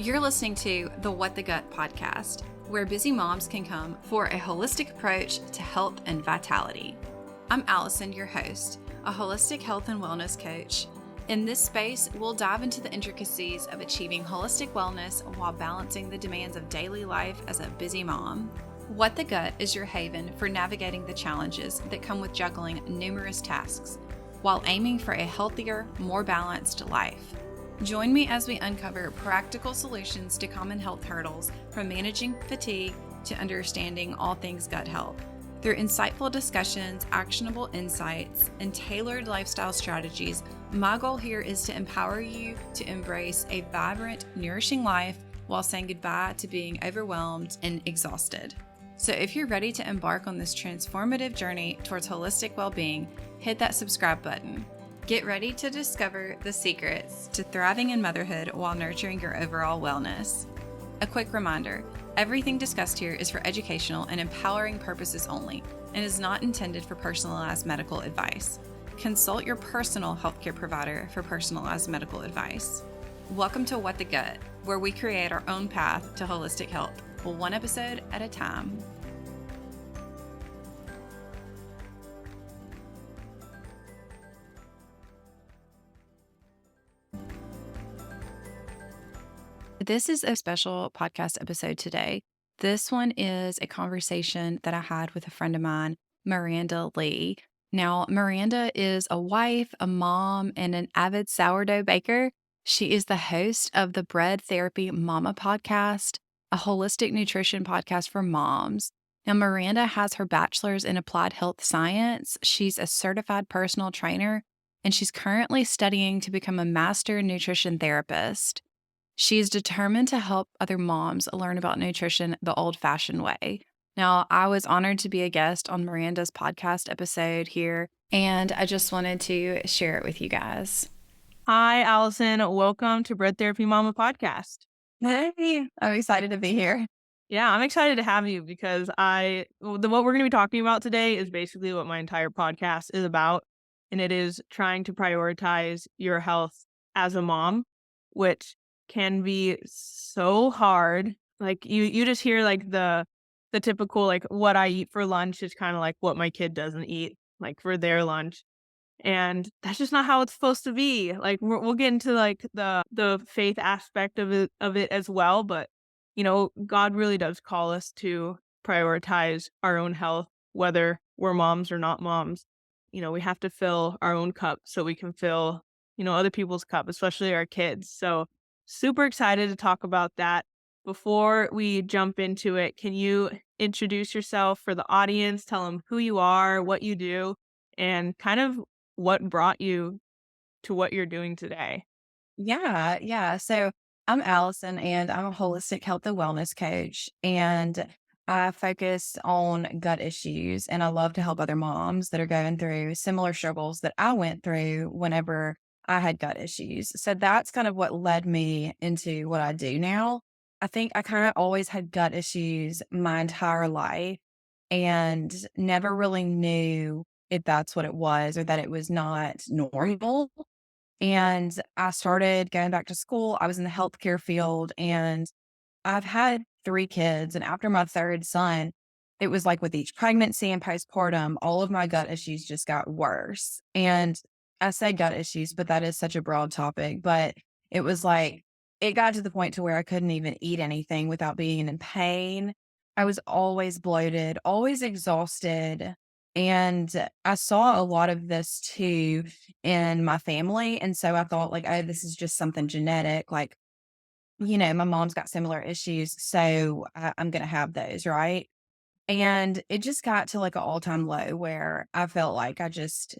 You're listening to the What the Gut podcast, where busy moms can come for a holistic approach to health and vitality. I'm Allison, your host, a holistic health and wellness coach. In this space, we'll dive into the intricacies of achieving holistic wellness while balancing the demands of daily life as a busy mom. What the Gut is your haven for navigating the challenges that come with juggling numerous tasks while aiming for a healthier, more balanced life. Join me as we uncover practical solutions to common health hurdles, from managing fatigue to understanding all things gut health. Through insightful discussions, actionable insights, and tailored lifestyle strategies, my goal here is to empower you to embrace a vibrant, nourishing life while saying goodbye to being overwhelmed and exhausted. So if you're ready to embark on this transformative journey towards holistic well-being, hit that subscribe button. Get ready to discover the secrets to thriving in motherhood while nurturing your overall wellness. A quick reminder, everything discussed here is for educational and empowering purposes only and is not intended for personalized medical advice. Consult your personal healthcare provider for personalized medical advice. Welcome to What the Gut, where we create our own path to holistic health, one episode at a time. This is a special podcast episode today. This one is a conversation that I had with a friend of mine, Miranda Lee. Now, Miranda is a wife, a mom, and an avid sourdough baker. She is the host of the Bread Therapy Mama podcast, a holistic nutrition podcast for moms. Now, Miranda has her bachelor's in applied health science. She's a certified personal trainer, and she's currently studying to become a master nutrition therapist. She is determined to help other moms learn about nutrition the old-fashioned way. Now, I was honored to be a guest on Miranda's podcast episode here, and I just wanted to share it with you guys. Hi, Allison. Welcome to Bread Therapy Mama podcast. Hey, I'm excited to be here. Yeah, I'm excited to have you because what we're going to be talking about today is basically what my entire podcast is about, and it is trying to prioritize your health as a mom, which can be so hard. Like you just hear like the typical like what I eat for lunch is kind of like what my kid doesn't eat like for their lunch. And that's just not how it's supposed to be. Like we'll get into like the faith aspect of it as well, but you know, God really does call us to prioritize our own health, whether we're moms or not moms. You know, we have to fill our own cup so we can fill, you know, other people's cup, especially our kids. So super excited to talk about that. Before we jump into it, can you introduce yourself for the audience? Tell them who you are, what you do, and kind of what brought you to what you're doing today. Yeah. So I'm Allison, and I'm a holistic health and wellness coach, and I focus on gut issues, and I love to help other moms that are going through similar struggles that I went through whenever I had gut issues. So that's kind of what led me into what I do now. I think I kind of always had gut issues my entire life and never really knew if that's what it was or that it was not normal. And I started going back to school. I was in the healthcare field, and I've had 3 kids. And after my 3rd son, it was like with each pregnancy and postpartum, all of my gut issues just got worse. And I say gut issues, but that is such a broad topic. But it was like, it got to the point to where I couldn't even eat anything without being in pain. I was always bloated, always exhausted. And I saw a lot of this too in my family. And so I thought, like, oh, this is just something genetic. Like, you know, my mom's got similar issues, so I'm going to have those, right? And it just got to like an all-time low where I felt like I just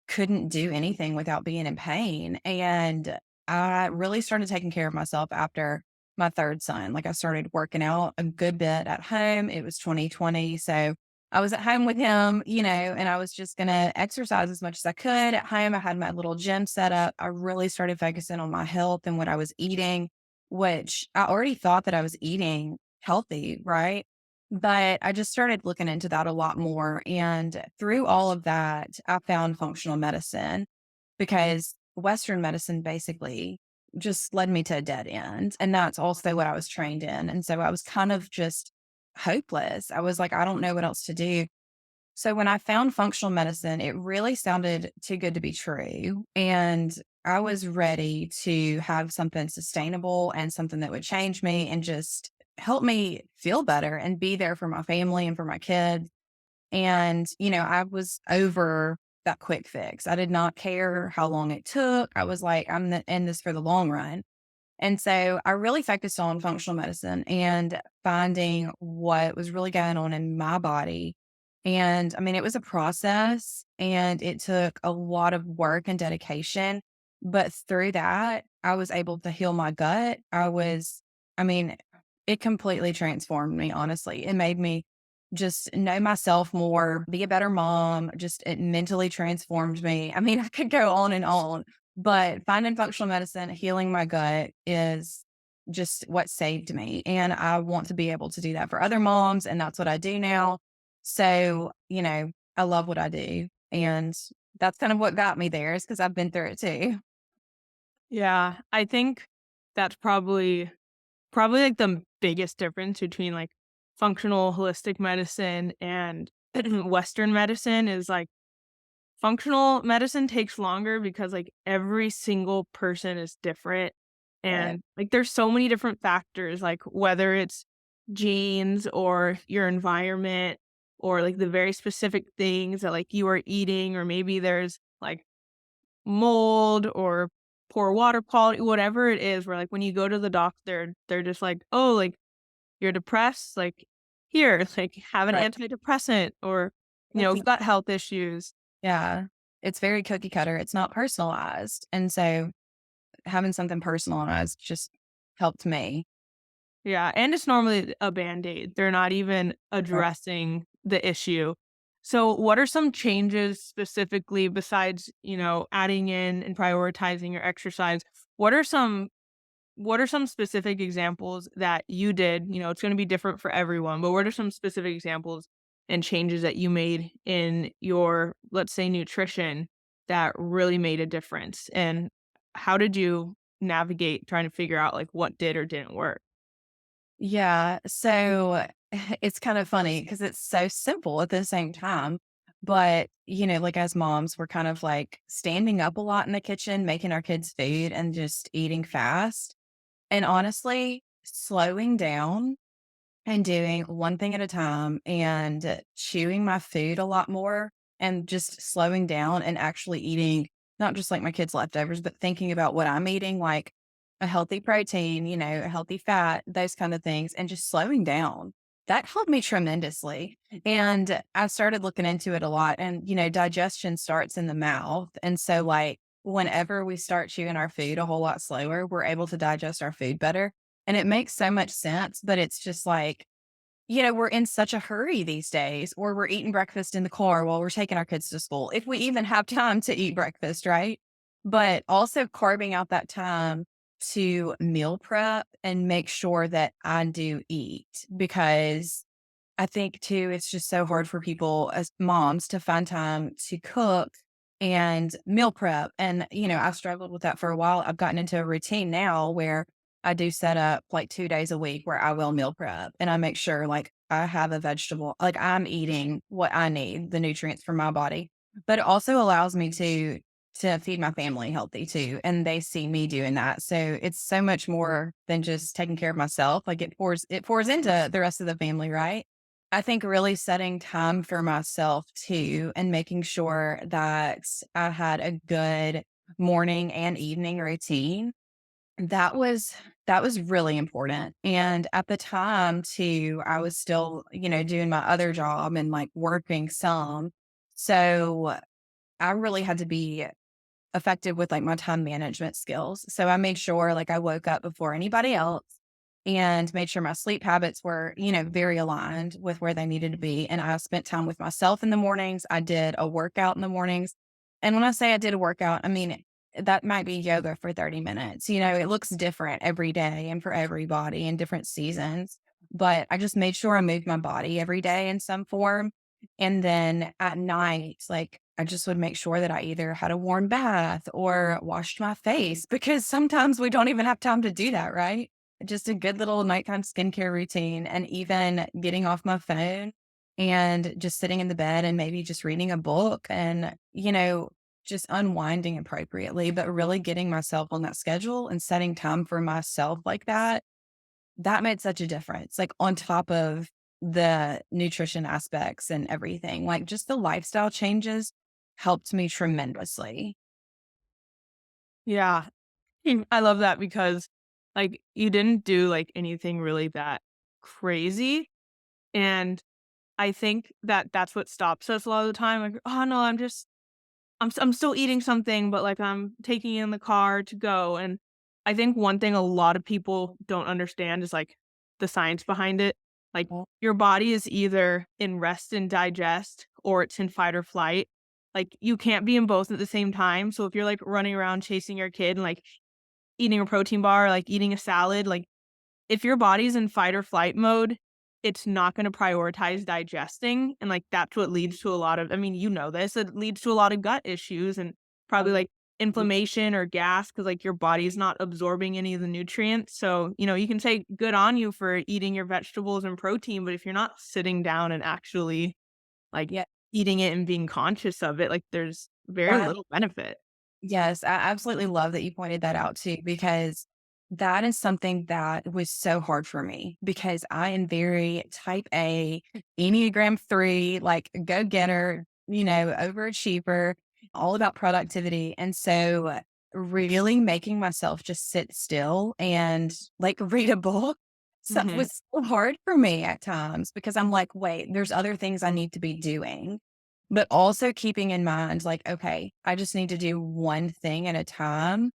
couldn't do anything without being in pain. And I really started taking care of myself after my 3rd son. Like, I started working out a good bit at home. It was 2020. So I was at home with him, you know, and I was just going to exercise as much as I could at home. I had my little gym set up. I really started focusing on my health and what I was eating, which I already thought that I was eating healthy, right? But I just started looking into that a lot more. And through all of that, I found functional medicine, because Western medicine basically just led me to a dead end. And that's also what I was trained in. And so I was kind of just hopeless. I was like, I don't know what else to do. So when I found functional medicine, it really sounded too good to be true. And I was ready to have something sustainable and something that would change me and just help me feel better and be there for my family and for my kids. And, I was over that quick fix. I did not care how long it took. I was like, in this for the long run. And so I really focused on functional medicine and finding what was really going on in my body. And I mean, it was a process and it took a lot of work and dedication. But through that, I was able to heal my gut. I mean, it completely transformed me, honestly. It made me just know myself more, be a better mom, just it mentally transformed me. I mean, I could go on and on, but finding functional medicine, healing my gut is just what saved me. And I want to be able to do that for other moms. And that's what I do now. So, I love what I do. And that's kind of what got me there is because I've been through it too. Yeah, I think that's probably like the biggest difference between like functional holistic medicine and Western medicine is like functional medicine takes longer because like every single person is different. Right. And like there's so many different factors, like whether it's genes or your environment or like the very specific things that like you are eating, or maybe there's like mold or poor water quality, whatever it is, where like when you go to the doctor, they're just like, "Oh, like you're depressed, like here, like have an Right. antidepressant," or It's, gut health issues. yeah. It's very cookie cutter. It's not personalized. And so having something personalized just helped me. Yeah, and it's normally a Band-Aid. They're not even Right. addressing the issue. So, what are some changes specifically besides, adding in and prioritizing your exercise? What are some What are some specific examples that you did? It's gonna be different for everyone, but what are some specific examples and changes that you made in your, let's say, nutrition that really made a difference? And how did you navigate trying to figure out, like, what did or didn't work? Yeah. So it's kind of funny because it's so simple at the same time. But, like as moms, we're kind of like standing up a lot in the kitchen, making our kids food and just eating fast. And honestly, slowing down and doing one thing at a time and chewing my food a lot more and just slowing down and actually eating not just like my kids' leftovers, but thinking about what I'm eating, like a healthy protein, a healthy fat, those kind of things, and just slowing down. That helped me tremendously. And I started looking into it a lot. And, digestion starts in the mouth. And so, like, whenever we start chewing our food a whole lot slower, we're able to digest our food better. And it makes so much sense, but it's just like, we're in such a hurry these days, or we're eating breakfast in the car while we're taking our kids to school, if we even have time to eat breakfast, right? But also carving out that time to meal prep and make sure that I do eat because I think too, it's just so hard for people as moms to find time to cook and meal prep. And, I've struggled with that for a while. I've gotten into a routine now where I do set up like 2 days a week where I will meal prep and I make sure like I have a vegetable, like I'm eating what I need, the nutrients for my body. But it also allows me to feed my family healthy too. And they see me doing that. So it's so much more than just taking care of myself. Like it pours into the rest of the family, right? I think really setting time for myself too and making sure that I had a good morning and evening routine. That was that was really important. And at the time too, I was still, doing my other job and like working some. So I really had to be effective with like my time management skills. So I made sure like I woke up before anybody else and made sure my sleep habits were, very aligned with where they needed to be. And I spent time with myself in the mornings. I did a workout in the mornings. And when I say I did a workout, I mean, that might be yoga for 30 minutes. It looks different every day and for everybody in different seasons. But I just made sure I moved my body every day in some form. And then at night, like I just would make sure that I either had a warm bath or washed my face because sometimes we don't even have time to do that, right? Just a good little nighttime skincare routine and even getting off my phone and just sitting in the bed and maybe just reading a book and, just unwinding appropriately, but really getting myself on that schedule and setting time for myself like that, that made such a difference, like, on top of the nutrition aspects and everything, like, just the lifestyle changes helped me tremendously. Yeah. I love that because, like, you didn't do, like, anything really that crazy, and I think that that's what stops us a lot of the time, like, "Oh, no, I'm still eating something, but, like, I'm taking it in the car to go," and I think one thing a lot of people don't understand is, like, the science behind it. Like, Well, your body is either in rest and digest or it's in fight or flight. Like, you can't be in both at the same time, so if you're, like, running around chasing your kid and, like, eating a protein bar, like, eating a salad, like, if your body's in fight or flight mode, it's not gonna prioritize digesting, and, like, that's what leads to a lot of, I mean, you know this, it leads to a lot of gut issues and probably, like, inflammation or gas because like, your body's not absorbing any of the nutrients, so, you can say, "Good on you for eating your vegetables and protein," but if you're not sitting down and actually, like, yeah, eating it and being conscious of it, like, there's very that little benefit. yes, I absolutely love that you pointed that out too, because that is something that was so hard for me because I am very type A, Enneagram 3, like go getter, overachiever, all about productivity. And so really making myself just sit still and like read a book stuff Mhm. was so hard for me at times because I'm like, wait, there's other things I need to be doing. But also keeping in mind, like, okay, I just need to do one thing at a time.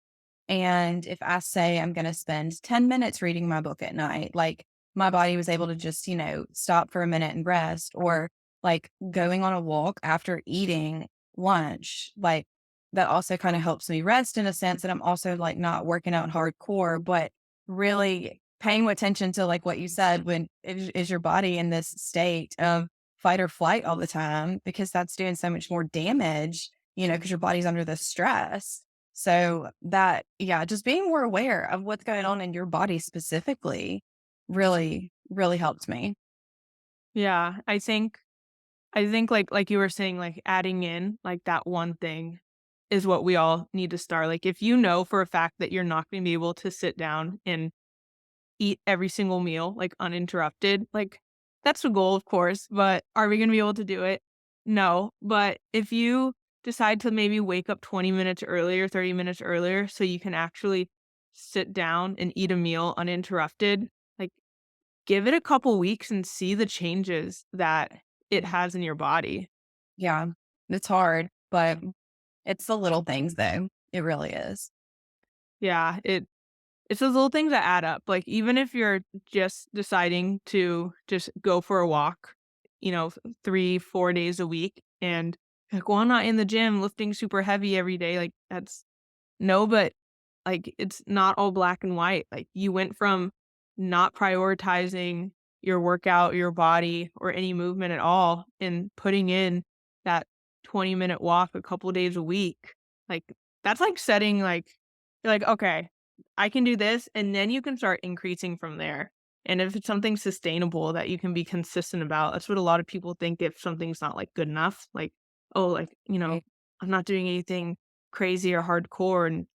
And if I say I'm going to spend 10 minutes reading my book at night, like my body was able to just, stop for a minute and rest, or like going on a walk after eating lunch, like that also kind of helps me rest in a sense that I'm also like not working out hardcore, but really paying attention to like what you said when is your body in this state of fight or flight all the time because that's doing so much more damage, because your body's under the stress. So that yeah, just being more aware of what's going on in your body specifically really, really helped me. Yeah, I think like you were saying, like, adding in, like, that one thing is what we all need to start. Like, if you know for a fact that you're not gonna be able to sit down and eat every single meal, like, uninterrupted, like, that's the goal, of course, but are we gonna be able to do it? No, but if you decide to maybe wake up 20 minutes earlier, 30 minutes earlier, so you can actually sit down and eat a meal uninterrupted, like, give it a couple weeks and see the changes that it has in your body. Yeah, it's hard, but it's the little things though. It really is. Yeah, it's those little things that add up. Like, even if you're just deciding to just go for a walk, 3, 4 days a week and like, well, I'm not in the gym lifting super heavy every day. Like, that's no, but like, it's not all black and white. Like, you went from not prioritizing your workout, your body, or any movement at all, and putting in that 20-minute walk a couple days a week. Like, that's like setting, like, you're like, okay, I can do this. And then you can start increasing from there. And if it's something sustainable that you can be consistent about, that's what a lot of people think if something's not like good enough. Like, oh, like, Right. I'm not doing anything crazy or hardcore. And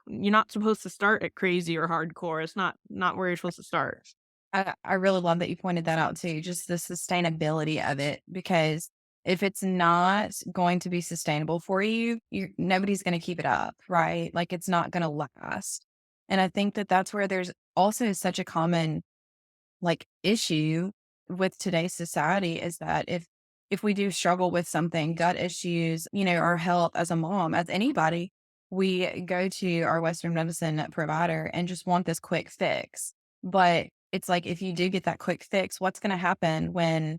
you're not supposed to start at crazy or hardcore. It's not where you're supposed to start. I really love that you pointed that out too, just the sustainability of it, because if it's not going to be sustainable for you, nobody's going to keep it up, right? Like it's not going to last. And I think that that's where there's also such a common like issue with today's society is that if we do struggle with something, gut issues, our health as a mom, as anybody, we go to our Western medicine provider and just want this quick fix. But it's like if you do get that quick fix, what's going to happen when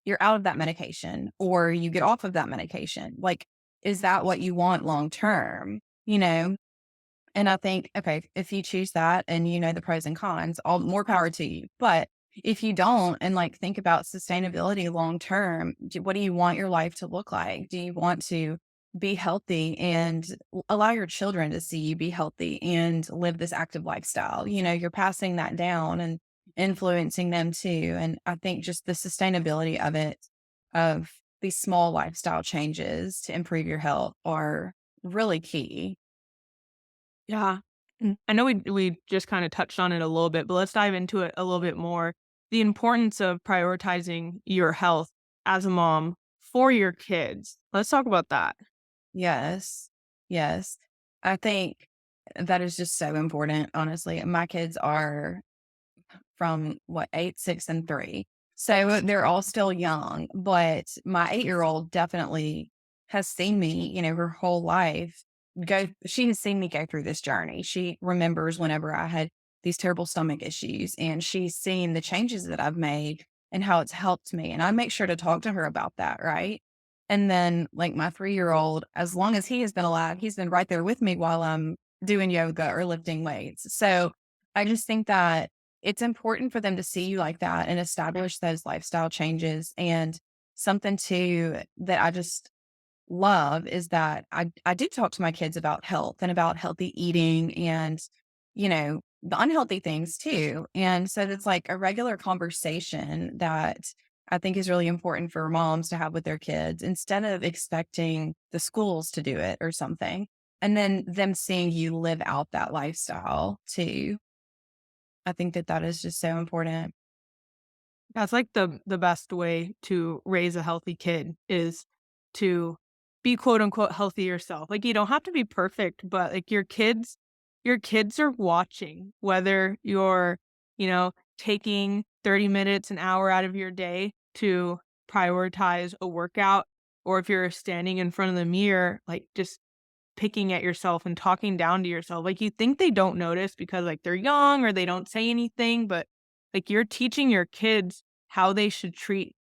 you're out of that medication or you get off of that medication? Like, is that what you want long term? And I think, okay, if you choose that and you know the pros and cons, all more power to you. But if you don't and like think about sustainability long term, what do you want your life to look like? Do you want to be healthy and allow your children to see you be healthy and live this active lifestyle? You're passing that down and influencing them too. And I think just the sustainability of it, of these small lifestyle changes to improve your health are really key. Yeah. I know we just kinda touched on it a little bit, but let's dive into it a little bit more. The importance of prioritizing your health as a mom for your kids. Let's talk about that. Yes. Yes. I think that is just so important, honestly. My kids are from what, 8, 6, and 3. So they're all still young, but my 8-year-old definitely has seen me, her whole life she has seen me go through this journey. She remembers whenever I had these terrible stomach issues, and she's seen the changes that I've made and how it's helped me. And I make sure to talk to her about that, right? And then like my 3-year-old, as long as he has been alive, he's been right there with me while I'm doing yoga or lifting weights. So I just think that it's important for them to see you like that and establish those lifestyle changes. And something too that I just love is that I do talk to my kids about health and about healthy eating and, the unhealthy things too. And so it's like a regular conversation that I think is really important for moms to have with their kids instead of expecting the schools to do it or something. And then them seeing you live out that lifestyle too. I think that that is just so important. That's like the best way to raise a healthy kid is to be quote unquote healthy yourself. Like you don't have to be perfect, but like your kids are watching whether you're, taking 30 minutes, an hour out of your day to prioritize a workout or if you're standing in front of the mirror, like just picking at yourself and talking down to yourself. Like you think they don't notice because like they're young or they don't say anything, but like you're teaching your kids how they should treat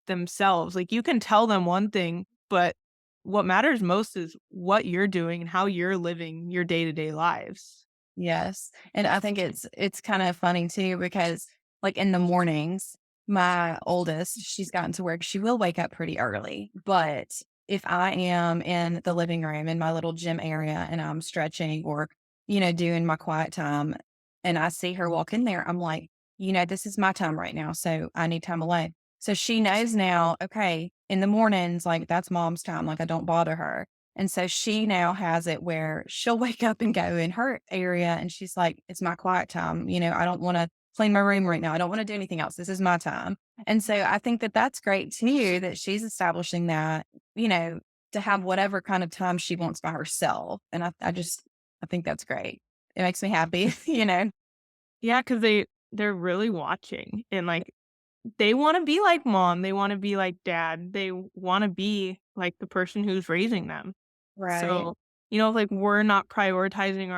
themselves. Like you can tell them one thing, but what matters most is what you're doing and how you're living your day-to-day lives. Yes, and I think it's kind of funny too because, like, in the mornings, my oldest, she's gotten to where she will wake up pretty early, but if I am in the living room in my little gym area and I'm stretching or, doing my quiet time and I see her walk in there, I'm like, "This is my time right now, so I need time alone." So she knows now, okay, in the mornings, like, that's mom's time, like, I don't bother her. And so she now has it where she'll wake up and go in her area and she's like, it's my quiet time. I don't want to clean my room right now. I don't want to do anything else. This is my time. And so I think that that's great too, that she's establishing that, you know, to have whatever kind of time she wants by herself. And I think that's great. It makes me happy, Yeah, because they're really watching and like they want to be like mom, they want to be like dad, they want to be like the person who's raising them. Right. So, like we're not prioritizing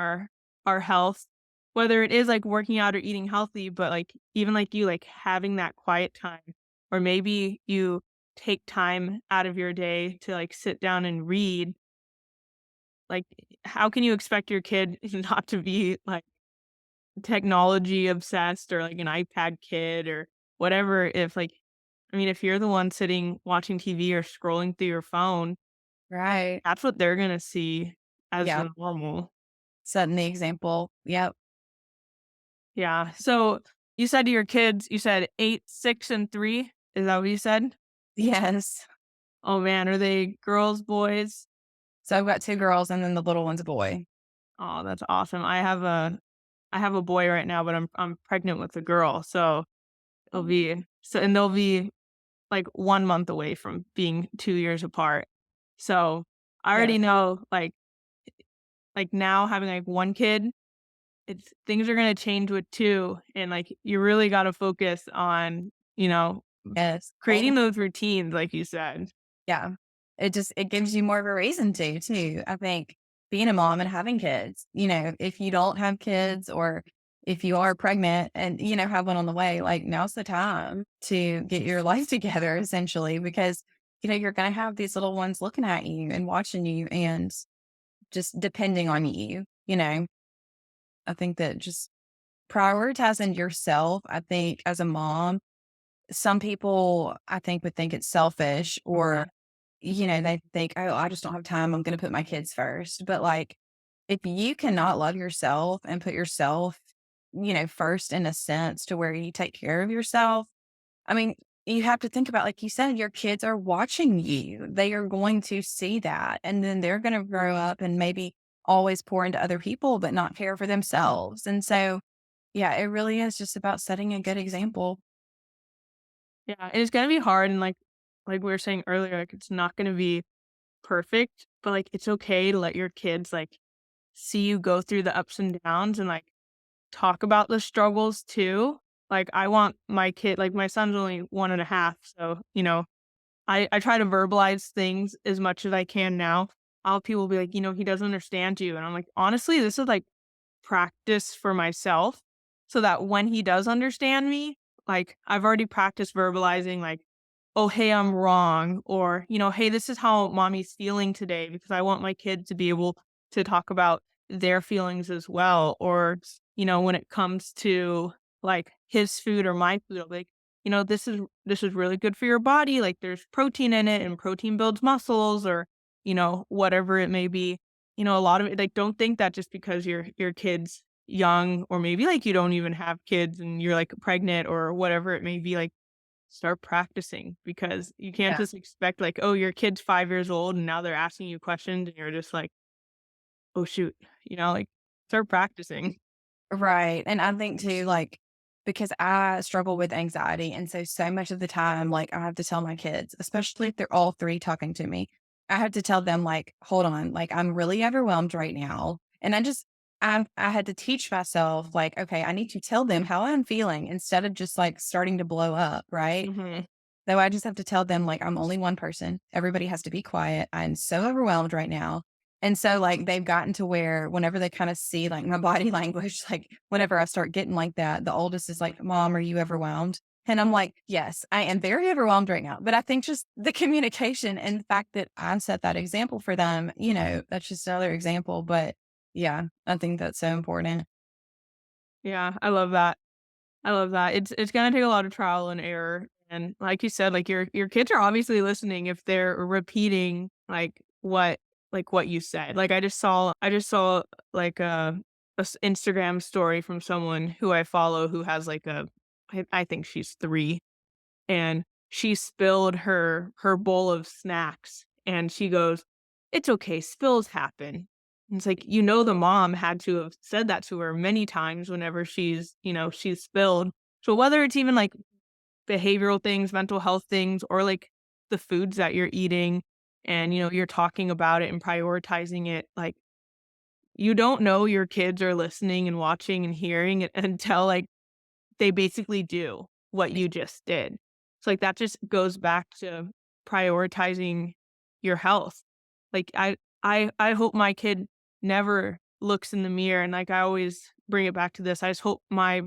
our health, whether it is like working out or eating healthy, but like even like you like having that quiet time or maybe you take time out of your day to like sit down and read. Like how can you expect your kid not to be like technology obsessed or like an iPad kid or whatever if like I mean if you're the one sitting watching TV or scrolling through your phone, Right. that's what they're gonna see as Yeah. the normal. Setting the example. Yep. Yeah. So you said to your kids, you said 8, 6, and 3. Is that what you said? Yes. Oh man, are they girls, boys? So I've got 2 girls and then the little one's a boy. Oh, that's awesome. I have a boy right now, but I'm pregnant with a girl. So it'll be so and they'll be like 1 month away from being 2 years apart. So I Yeah. already know like now having like 1 kid, it's things are gonna change with 2 and like you really gotta focus on, Yes. creating those routines like you said. Yeah. It gives you more of a reason to too. I think being a mom and having kids, if you don't have kids or if you are pregnant and, have one on the way, like now's the time to get your life together essentially because, you're going to have these little ones looking at you and watching you and just depending on you, I think that just prioritizing yourself, I think, as a mom, some people, I think, would think it's selfish or, they think, "Oh, I just don't have time. I'm gonna put my kids first." But, like, if you cannot love yourself and put yourself, first in a sense to where you take care of yourself, I mean, you have to think about, like you said, your kids are watching you. They are going to see that, and then they're gonna grow up and maybe always pour into other people, but not care for themselves. And so, yeah, it really is just about setting a good example. Yeah, and it's gonna be hard and like we were saying earlier, like it's not gonna be perfect, but like it's okay to let your kids like see you go through the ups and downs and like talk about the struggles too. Like I want my kid like my son's only 1.5, so I try to verbalize things as much as I can now. All people will be like, he doesn't understand you. And I'm like, honestly, this is like practice for myself so that when he does understand me, like I've already practiced verbalizing like, "Oh, hey, I'm wrong," or, "Hey, this is how mommy's feeling today," because I want my kid to be able to talk about their feelings as well. Or, when it comes to like his food or my food, I'll be like, this is really good for your body. Like there's protein in it and protein builds muscles or, whatever it may be. A lot of it, like, don't think that just because your kid's young or maybe, like, you don't even have kids and you're, like, pregnant or whatever it may be, like, start practicing because you can't Yeah. just expect, like, oh, your kid's 5 years old and now they're asking you questions and you're just like, "Oh, shoot," like, start practicing. Right, and I think too, like, because I struggle with anxiety, and so much of the time, like, I have to tell my kids, especially if they're all 3 talking to me, I have to tell them, like, "Hold on, like, I'm really overwhelmed right now," and I had to teach myself, like, "Okay, I need to tell them how I'm feeling instead of just, like, starting to blow up," right? Mhm. So I just have to tell them, like, I'm only one person. Everybody has to be quiet. I'm so overwhelmed right now. And so, like, they've gotten to where whenever they kind of see like my body language, like whenever I start getting like that, the oldest is like, "Mom, are you overwhelmed?" And I'm like, "Yes, I am very overwhelmed right now." But I think just the communication and the fact that I set that example for them, that's just another example. But yeah, I think that's so important. Yeah, I love that. I love that. It's gonna take a lot of trial and error, and like you said, like, your kids are obviously listening if they're repeating, like what you said. Like, I just saw, like, Instagram story from someone who I follow who has, like, I think she's 3, and she spilled her bowl of snacks, and she goes, "It's okay, spills happen." And it's like, the mom had to have said that to her many times whenever she's spilled. So whether it's even, like, behavioral things, mental health things, or, like, the foods that you're eating and, you're talking about it and prioritizing it, like, you don't know your kids are listening and watching and hearing it until, like, they basically do what you just did. So, like, that just goes back to prioritizing your health. Like, I hope my kid never looks in the mirror, and, like, I always bring it back to this. I just hope my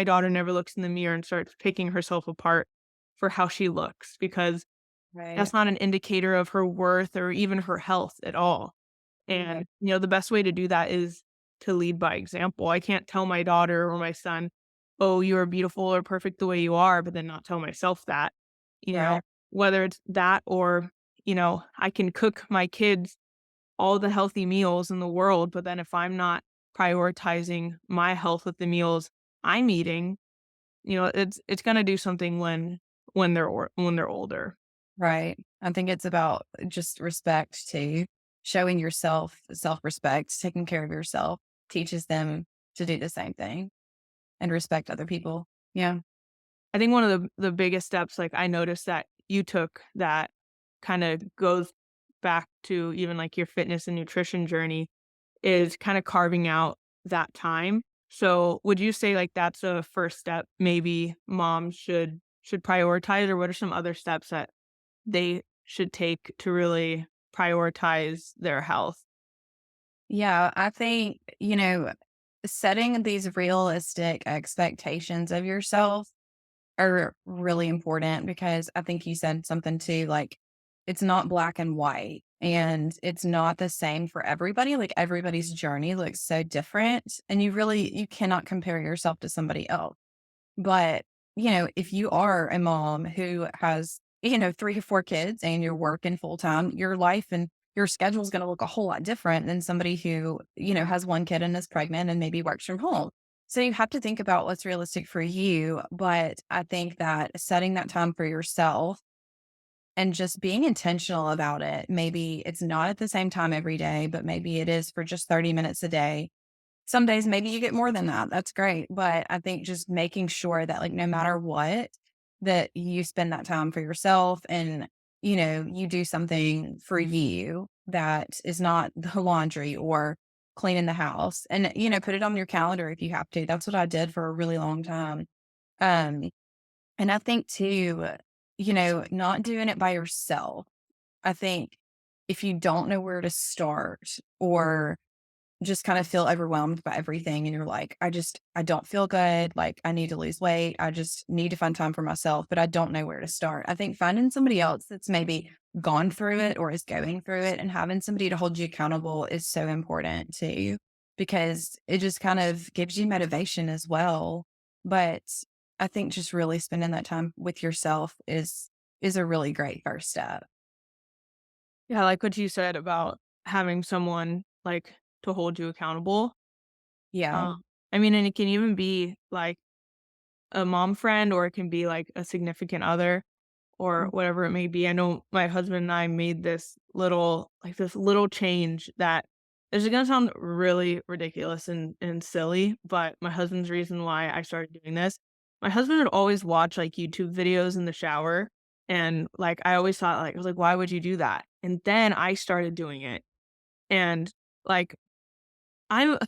daughter never looks in the mirror and starts picking herself apart for how she looks because Right. that's not an indicator of her worth or even her health at all. Right. And, the best way to do that is to lead by example. I can't tell my daughter or my son, "Oh, you are beautiful or perfect the way you are," but then not tell myself that, you know? Right. Whether it's that or, I can cook my kids all the healthy meals in the world, but then if I'm not prioritizing my health with the meals I'm eating, it's gonna do something when they're older. Right. I think it's about just respect too. Showing yourself self-respect, taking care of yourself teaches them to do the same thing and respect other people. Yeah. I think one of the biggest steps, like, I noticed that you took that kinda goes back to even, like, your fitness and nutrition journey is kinda carving out that time. So, would you say, like, that's a first step maybe moms should prioritize, or what are some other steps that they should take to really prioritize their health? Yeah. I think, setting these realistic expectations of yourself are really important because I think you said something too, like it's not black and white. and it's not the same for everybody. Like everybody's journey looks so different, and you cannot compare yourself to somebody else. But, if you are a mom who has, 3 or 4 kids and you're working full time, your life and your schedule is going to look a whole lot different than somebody who, has 1 kid and is pregnant and maybe works from home. So you have to think about what's realistic for you. But I think that setting that time for yourself and just being intentional about it, maybe it's not at the same time every day, but maybe it is for just 30 minutes a day. Some days, maybe you get more than that. That's great. But I think just making sure that, like, no matter what, that you spend that time for yourself and, you do something for you that is not the laundry or cleaning the house and, put it on your calendar if you have to. That's what I did for a really long time. Um, and I think too, not doing it by yourself. I think if you don't know where to start or just kind of feel overwhelmed by everything and you're like, I don't feel good. Like, I need to lose weight. I just need to find time for myself, but I don't know where to start. I think finding somebody else that's maybe gone through it or is going through it and having somebody to hold you accountable is so important too, because it just kind of gives you motivation as well. But I think just really spending that time with yourself is a really great first step. Yeah, I like what you said about having someone, like, to hold you accountable. Yeah. Um, I mean, and it can even be, like, a mom friend, or it can be, like, a significant other, or whatever it may be. I know my husband and I made this little change that is gonna sound really ridiculous and silly, but my husband's reason why I started doing this, my husband would always watch, like, YouTube videos in the shower, and, like, I always thought, like I was like, "Why would you do that?" And then I started doing it, and, like, I'm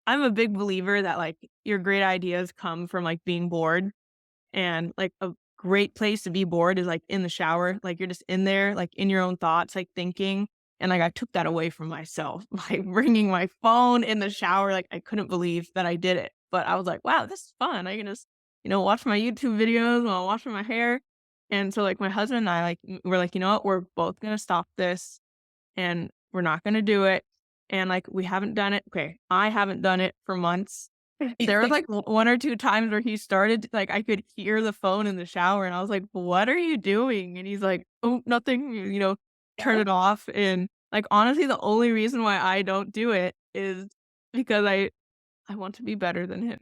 I'm a big believer that, like, your great ideas come from, like, being bored. And, like, a great place to be bored is, like, in the shower, like, you're just in there, like, in your own thoughts, like, thinking, and, like, I took that away from myself, like, bringing my phone in the shower, like, I couldn't believe that I did it, but I was like, "Wow, this is fun, I can just, watch my YouTube videos while I'm washing my hair." And so, like, my husband and I, like, we're like, "You know what? We're both gonna stop this, and we're not gonna do it." And, like, we haven't done it okay, I haven't done it for months. There was, like, 1 or 2 times where he started like, I could hear the phone in the shower, and I was like, "What are you doing?" And he's like, "Oh, nothing," turn Yeah. it off, and, like, honestly, the only reason why I don't do it is because I want to be better than him.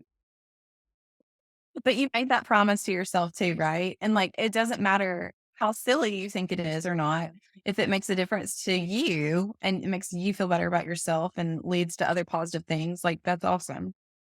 But you made that promise to yourself too, right? And, like, it doesn't matter how silly you think it is or not. If it makes a difference to you and it makes you feel better about yourself and leads to other positive things, like, that's awesome.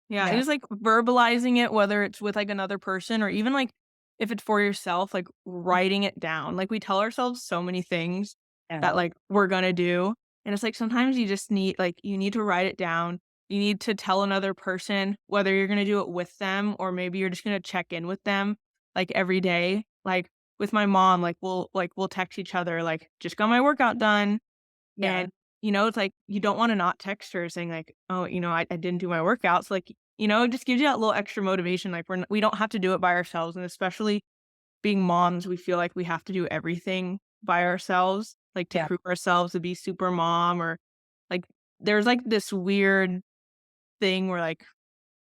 Yeah, and Yeah. just, like, verbalizing it, whether it's with, like, another person or even, like, if it's for yourself, like, writing it down. Like, we tell ourselves so many things that, Yeah. like, we're gonna do, and it's like, sometimes you just need like, you need to write it down. You need to tell another person, whether you're gonna do it with them or maybe you're just gonna check in with them, like, every day. Like, with my mom, we'll text each other, like, "Just got my workout done." Yeah. And, it's like, you don't wanna not text her saying like, "Oh, I didn't do my workouts." Like, it just gives you that little extra motivation, like, we don't have to do it by ourselves, and especially being moms, we feel like we have to do everything by ourselves, like, to Yeah. prove ourselves to be super mom or, like, there's, like, this weird thing where, like,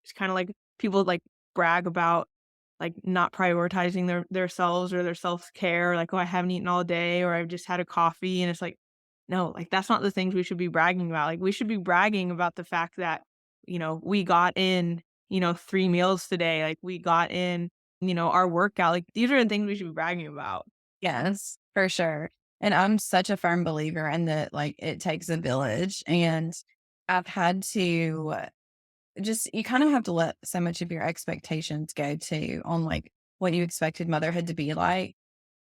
it's kinda like people, like, brag about, like, not prioritizing their selves or their self-care, like, "Oh, I haven't eaten all day," or, "I've just had a coffee," and it's like, no, like, that's not the things we should be bragging about. Like, we should be bragging about the fact that, we got in, 3 meals today, like, we got in, our workout, like, these are the things we should be bragging about. Yes, for sure. And I'm such a firm believer in that, like, it takes a village. And I've had to just, you kind of have to let so much of your expectations go too on, like, what you expected motherhood to be like,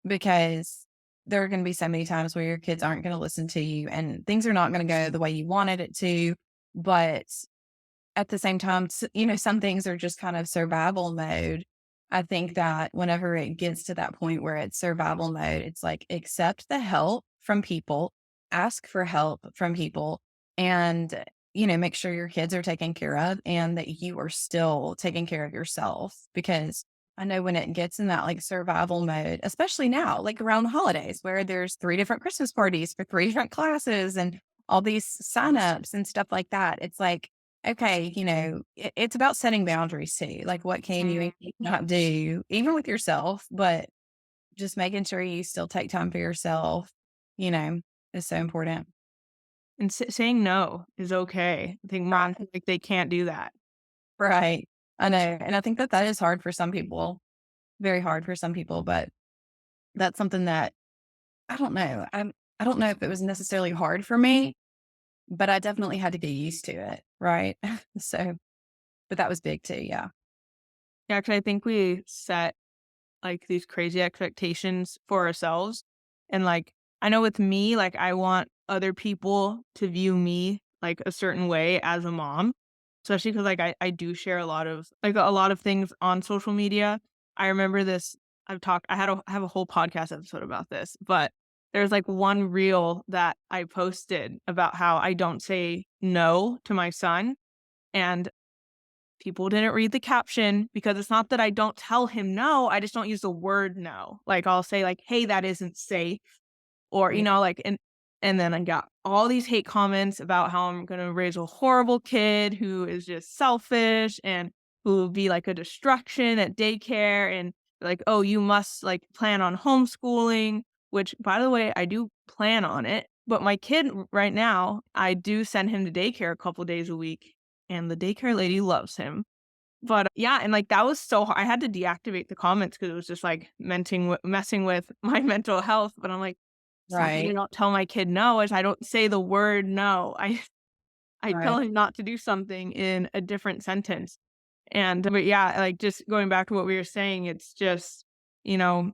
because there are going to be so many times where your kids aren't going to listen to you and things are not going to go the way you wanted it to. But at the same time, some things are just kind of survival mode. I think that whenever it gets to that point where it's survival mode, it's like accept the help from people, ask for help from people, and, make sure your kids are taken care of and that you are still taking care of yourself. Because I know when it gets in that like survival mode, especially now, like around the holidays where there's 3 different Christmas parties for 3 different classes and all these signups and stuff like that. It's like, okay, it's about setting boundaries too. Like what can you and not do, even with yourself, but just making sure you still take time for yourself, you know, is so important. And saying no is okay. I think moms feel like they can't do that. Right. I know. And I think that that is hard for some people, very hard for some people, but that's something that I don't know. I don't know if it was necessarily hard for me, but I definitely had to get used to it. Right. So, but that was big too. Yeah. Yeah, 'cause I think we set like these crazy expectations for ourselves. And like, I know with me, like, I want other people to view me like a certain way as a mom, especially because like I do share a lot of things on social media. I remember this. I have a whole podcast episode about this, but there's like one reel that I posted about how I don't say no to my son. And people didn't read the caption because it's not that I don't tell him no, I just don't use the word no. Like, I'll say like, "Hey, that isn't safe," or, Yeah. like, and then I got all these hate comments about how I'm gonna raise a horrible kid who is just selfish and who will be like a distraction at daycare, and like, "Oh, you must like plan on homeschooling," which by the way, I do plan on it. But my kid right now, I do send him to daycare a couple days a week, and the daycare lady loves him. But, yeah, and, like, that was so I had to deactivate the comments because it was just, like, messing with my mental health, but I'm like, "It's not that I Right. don't tell my kid no, is I don't say the word no." I tell Right. him not to do something in a different sentence. And but, yeah, like, just going back to what we were saying, it's just, you know,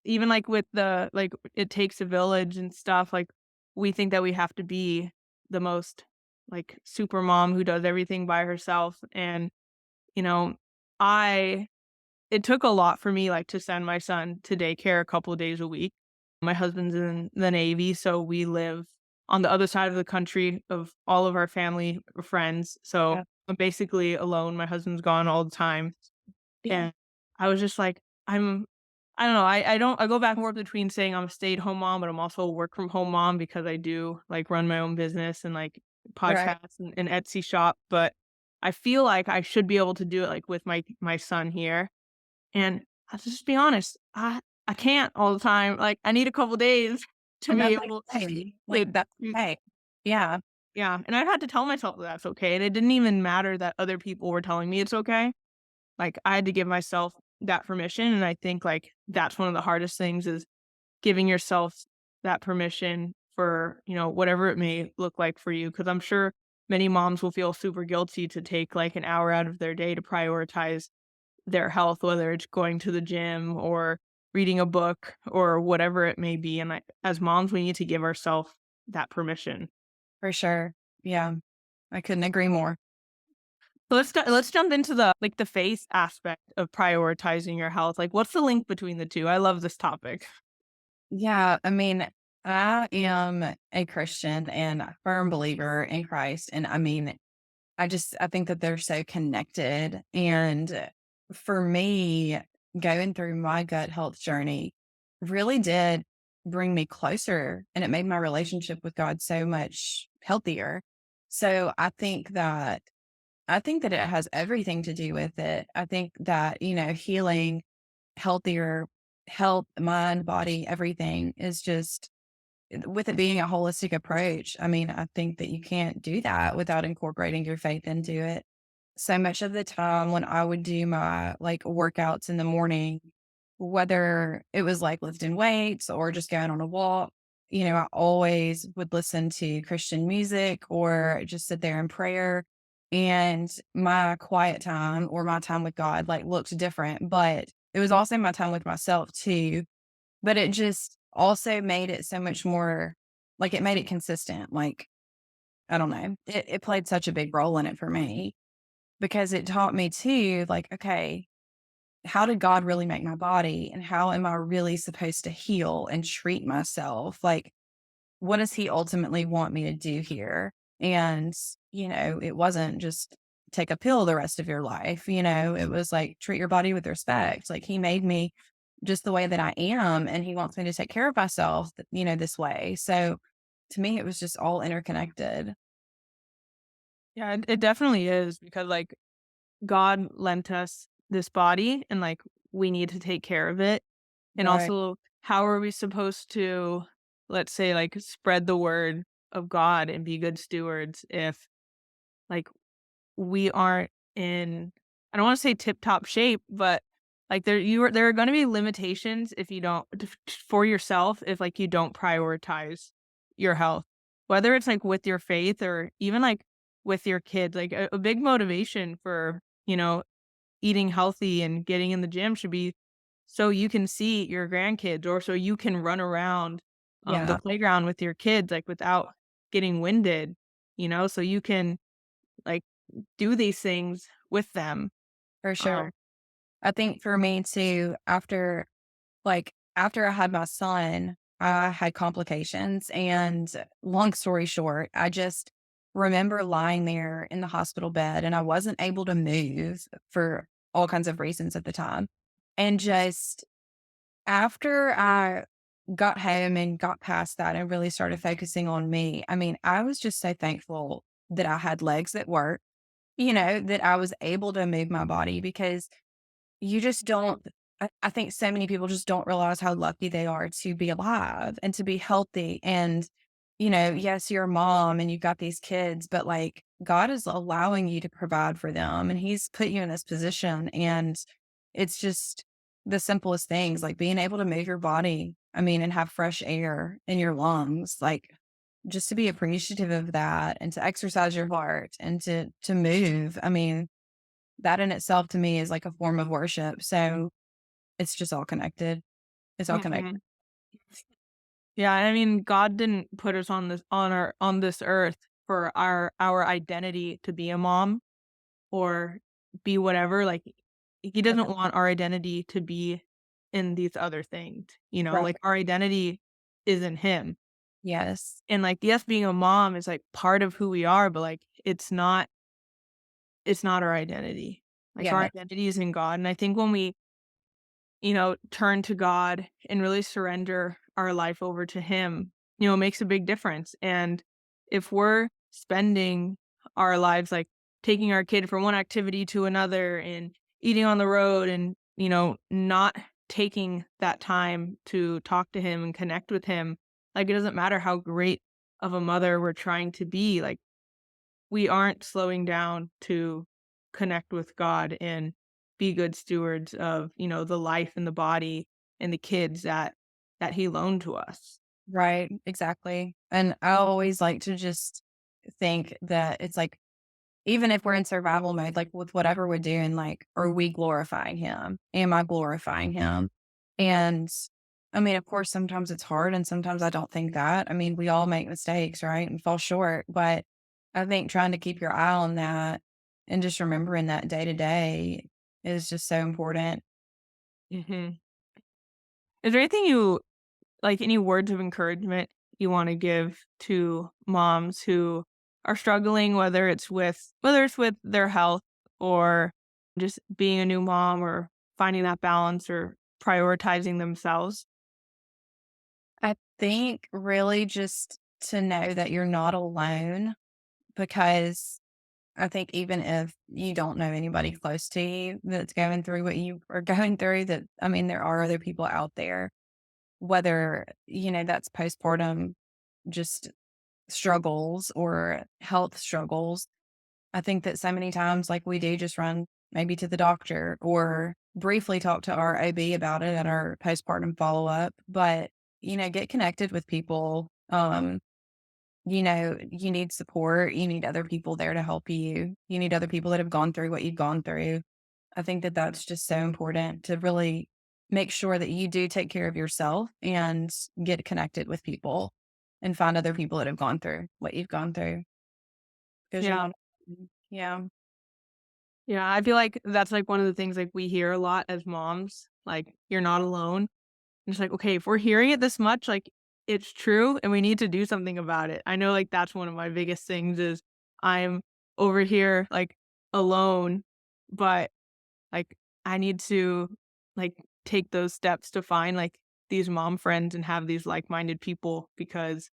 even, like, with the like, it takes a village and stuff, like, we think that we have to be the most, like, super mom who does everything by herself, and you know, I it took a lot for me, like, to send my son to daycare a couple of days a week. My husband's in the Navy, so we live on the other side of the country of all of our family friends, so Yeah. I'm basically alone, my husband's gone all the time, Yeah. and I was just like, I don't know, I go back and forth between saying I'm a stay-at-home mom, but I'm also a work from home mom because I do, like, run my own business and, like, Right. podcasts and Etsy shop, but I feel like I should be able to do it, like, with my son here, and I'll just be honest, I can't all the time, like, I need a couple days to And be that's able okay. Like, to that's do okay. Yeah. yeah, and I've had to tell myself that that's okay, and it didn't even matter that other people were telling me it's okay. Like, I had to give myself that permission, and I think, like, that's one of the hardest things is giving yourself that permission for, whatever it may look like for you. Because 'cause I'm sure many moms will feel super guilty to take, like, an hour out of their day to prioritize their health, whether it's going to the gym or reading a book or whatever it may be, and as moms, we need to give ourselves that permission. For sure. Yeah. I couldn't agree more. So let's jump into the faith aspect of prioritizing your health. Like, what's the link between the 2? I love this topic. Yeah, I mean, I am a Christian and a firm believer in Christ, and I mean, I think that they're so connected, and for me, going through my gut health journey really did bring me closer, and it made my relationship with God so much healthier. So, I think that it has everything to do with it. I think that, healing, healthier health, mind, body, everything is just with it being a holistic approach. I mean, I think that you can't do that without incorporating your faith into it. So much of the time when I would do my like workouts in the morning, whether it was like lifting weights or just going on a walk, I always would listen to Christian music or just sit there in prayer. And my quiet time or my time with God like looked different, but it was also my time with myself too. But it just also made it so much more like it made it consistent. Like, I don't know. It played such a big role in it for me because it taught me too, like, okay, how did God really make my body? And how am I really supposed to heal and treat myself? Like, what does He ultimately want me to do here? And, it wasn't just take a pill the rest of your life. It was like treat your body with respect. Like he made me just the way that I am, and he wants me to take care of myself, this way. So to me, it was just all interconnected. Yeah, it definitely is because like God lent us this body and like we need to take care of it. And Right. also, how are we supposed to, let's say, like spread the word of God and be good stewards if like we aren't in, I don't want to say tip top shape, but like there are going to be limitations if you don't for yourself if like you don't prioritize your health, whether it's like with your faith or even like with your kids. Like a big motivation for eating healthy and getting in the gym should be so you can see your grandkids or so you can run around the Yeah, playground with your kids like without getting winded, so you can like do these things with them. for sure. Um, I think for me too, after I had my son, I had complications. And long story short, I just remember lying there in the hospital bed and I wasn't able to move for all kinds of reasons at the time. And just after I got home and got past that and really started focusing on me, I mean, I was just so thankful that I had legs that work, that I was able to move my body because you just don't I think so many people just don't realize how lucky they are to be alive and to be healthy and, yes, you're a mom and you've got these kids, but, like, God is allowing you to provide for them, and He's put you in this position, and it's just the simplest things, like being able to move your body, I mean, and have fresh air in your lungs, like, just to be appreciative of that and to exercise your heart and to move, I mean, that in itself to me is like a form of worship, so it's just all connected. It's all connected. mhm. Yeah, I mean, God didn't put us on this earth for our identity to be a mom or be whatever. Like he doesn't Okay. want our identity to be in these other things, Right. like our identity is in him. Yes. And like yes, being a mom is like part of who we are, but like it's not our identity. Like our Yeah. identity is in God. And I think when we turn to God and really surrender our life over to Him, it makes a big difference. And if we're spending our lives like taking our kid from one activity to another and eating on the road and, not taking that time to talk to Him and connect with Him, like it doesn't matter how great of a mother we're trying to be, like we aren't slowing down to connect with God and be good stewards of, the life and the body and the kids that he loaned to us. Right, exactly, and I always like to just think that it's like, even if we're in survival mode, like, with whatever we're doing, like, are we glorifying Him? Am I glorifying Him? And, I mean, of course, sometimes it's hard and sometimes I don't think that. I mean, we all make mistakes, right, and fall short, but I think trying to keep your eye on that and just remembering that day to day is just so important. Mhm. Is there anything like any words of encouragement you want to give to moms who are struggling, whether it's with their health or just being a new mom or finding that balance or prioritizing themselves? I think really just to know that you're not alone, because I think even if you don't know anybody close to you that's going through what you are going through, that I mean, there are other people out there, whether, that's postpartum just struggles or health struggles. I think that so many times, like, we do just run maybe to the doctor or briefly talk to our OB about it at our postpartum follow up, but, get connected with people. You need support. You need other people there to help you. You need other people that have gone through what you've gone through. I think that that's just so important to really make sure that you do take care of yourself and get connected with people and find other people that have gone through what you've gone through because you're Yeah. not. Yeah. Yeah, I feel like that's, like, one of the things, like, we hear a lot as moms, like, "You're not alone." And it's like, okay, if we're hearing it this much, like, it's true, and we need to do something about it. I know, like, that's one of my biggest things is I'm over here, like alone, but like I need to like take those steps to find like these mom friends and have these like-minded people because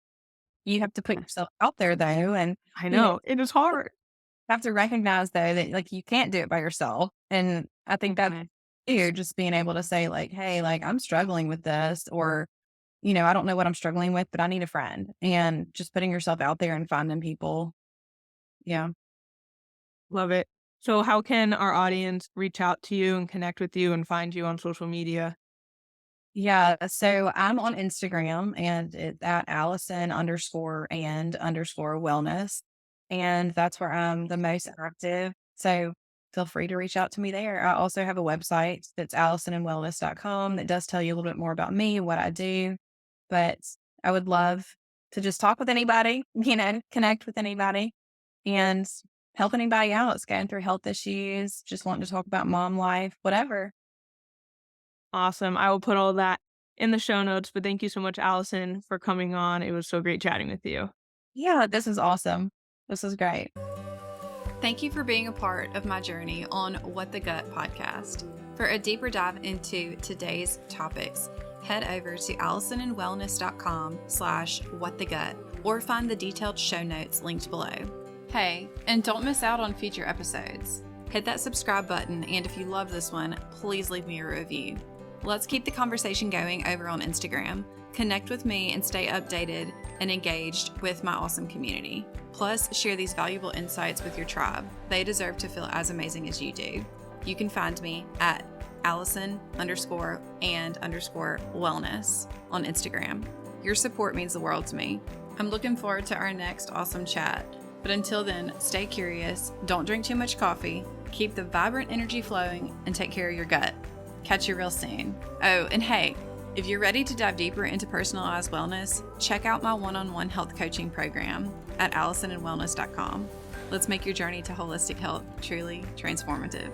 You have to put yourself out there though, and, I you know, know it is hard. have to recognize though that, like, you can't do it by yourself, and I think that's Mhm. just being able to say like, "Hey, like, I'm struggling with this," or, "I don't know what I'm struggling with, but I need a friend," and just putting yourself out there and finding people. Yeah. Love it. So how can our audience reach out to you and connect with you and find you on social media? Yeah, so I'm on Instagram and it's at Allison underscore and underscore wellness. And that's where I'm the most active. So feel free to reach out to me there. I also have a website that's allisonandwellness.com that does tell you a little bit more about me, what I do. But I would love to just talk with anybody, connect with anybody and help anybody else going through health issues, just wanting to talk about mom life, whatever. Awesome. I will put all that in the show notes, but thank you so much, Allison, for coming on. It was so great chatting with you. Yeah, this is awesome. This is great. Thank you for being a part of my journey on What the Gut podcast. For a deeper dive into today's topics, head over to allisonandwellness.com/whatthegut or find the detailed show notes linked below. Hey, and don't miss out on future episodes. Hit that subscribe button, and if you love this one, please leave me a review. Let's keep the conversation going over on Instagram. Connect with me and stay updated and engaged with my awesome community. Plus, share these valuable insights with your tribe. They deserve to feel as amazing as you do. You can find me at Allison underscore and underscore wellness on Instagram. Your support means the world to me. I'm looking forward to our next awesome chat. But until then, stay curious, don't drink too much coffee, keep the vibrant energy flowing, and take care of your gut. Catch you real soon. Oh, and hey, if you're ready to dive deeper into personalized wellness, check out my one-on-one health coaching program at allisonandwellness.com. Let's make your journey to holistic health truly transformative.